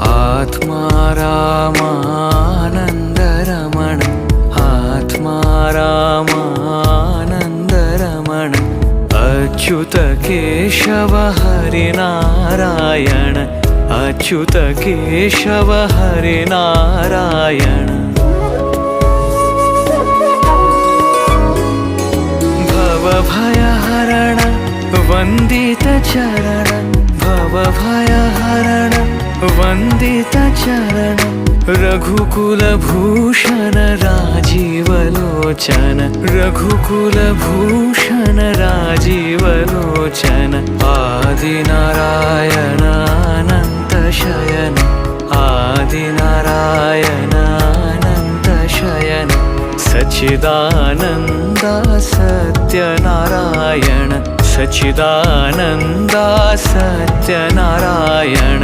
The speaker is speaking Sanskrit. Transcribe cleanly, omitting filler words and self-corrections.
आत्मा रामानन्दरमण आत्मा रामानन्दरमण अच्युत केशव हरिनारायण अच्युत केशव हरिनारायण भवभयहरण वन्दित चरण भवभयहरण वन्दित चरण रघुकुलभूषण राजीवलोचन रघुकुलभूषण राजीवलोचन आदिनारायण अनंत शयन आदिनारायण अनंत शयन सच्चिदानन्द सत्यनारायण सच्चिदानन्द सत्यनारायण